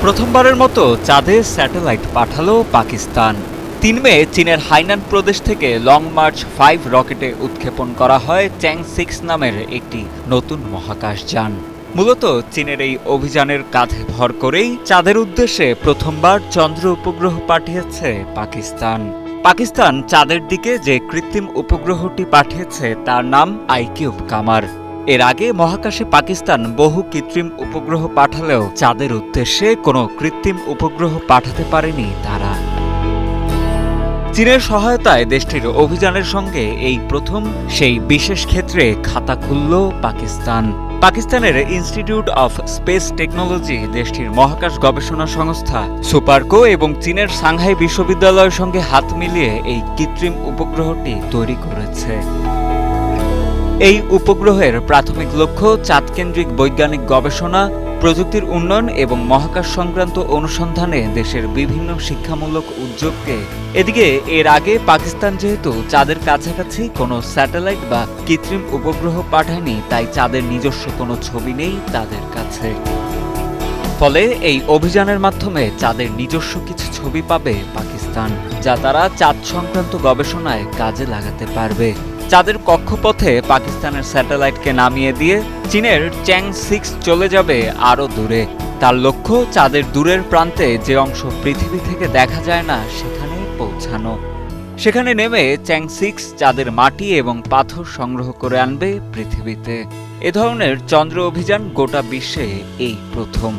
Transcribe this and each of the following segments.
প্রথমবারের মতো চাঁদে স্যাটেলাইট পাঠালো পাকিস্তান। ৩ মে চীনের হাইনান প্রদেশ থেকে লং মার্চ ৫ রকেটে উৎক্ষেপণ করা হয় চ্যাং-৬ নামের একটি নতুন মহাকাশযান। মূলত চীনের এই অভিযানের কাঁধে ভর করেই চাঁদের উদ্দেশ্যে প্রথমবার চন্দ্র উপগ্রহ পাঠিয়েছে পাকিস্তান। পাকিস্তান চাঁদের দিকে যে কৃত্রিম উপগ্রহটি পাঠিয়েছে তার নাম আইকিউব কামার। এর আগে মহাকাশে পাকিস্তান বহু কৃত্রিম উপগ্রহ পাঠালেও চাঁদের উদ্দেশ্যে কোনো কৃত্রিম উপগ্রহ পাঠাতে পারেনি তারা। চীনের সহায়তায় দেশটির অভিযানের সঙ্গে এই প্রথম সেই বিশেষ ক্ষেত্রে খাতা খুলল পাকিস্তান। পাকিস্তানের ইনস্টিটিউট অফ স্পেস টেকনোলজি দেশটির মহাকাশ গবেষণা সংস্থা সুপারকো এবং চীনের সাংহাই বিশ্ববিদ্যালয়ের সঙ্গে হাত মিলিয়ে এই কৃত্রিম উপগ্রহটি তৈরি করেছে। এই উপগ্রহের প্রাথমিক লক্ষ্য চাঁদকেন্দ্রিক বৈজ্ঞানিক গবেষণা, প্রযুক্তির উন্নয়ন এবং মহাকাশ সংক্রান্ত অনুসন্ধানে দেশের বিভিন্ন শিক্ষামূলক উদ্যোগকে। এদিকে এর আগে পাকিস্তান যেহেতু চাঁদের কাছাকাছি কোনো স্যাটেলাইট বা কৃত্রিম উপগ্রহ পাঠায়নি, তাই চাঁদের নিজস্ব কোনো ছবি নেই তাদের কাছে। ফলে এই অভিযানের মাধ্যমে চাঁদের নিজস্ব কিছু ছবি পাবে পাকিস্তান, যা তারা চাঁদ সংক্রান্ত গবেষণায় কাজে লাগাতে পারবে। চাঁদের কক্ষপথে পাকিস্তানের স্যাটেলাইটকে নামিয়ে দিয়ে চীনের চ্যাং-৬ চলে যাবে আরও দূরে। তার লক্ষ্য চাঁদের দূরের প্রান্তে যে অংশ পৃথিবী থেকে দেখা যায় না সেখানে পৌঁছানো। সেখানে নেমে চ্যাং-৬ চাঁদের মাটি এবং পাথর সংগ্রহ করে আনবে পৃথিবীতে। এ ধরনের চন্দ্র অভিযান গোটা বিশ্বে এই প্রথম।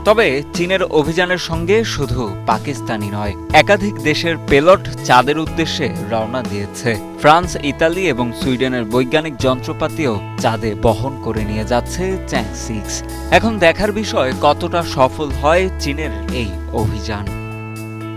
তবে চীনের অভিযানের সঙ্গে শুধু পাকিস্তানই নয়, একাধিক দেশের পেলট চাঁদের উদ্দেশ্যে রওনা দিয়েছে। ফ্রান্স, ইতালি এবং সুইডেনের বৈজ্ঞানিক যন্ত্রপাতিও চাঁদে বহন করে নিয়ে যাচ্ছে চ্যাং-৬। এখন দেখার বিষয় কতটা সফল হয় চীনের এই অভিযান।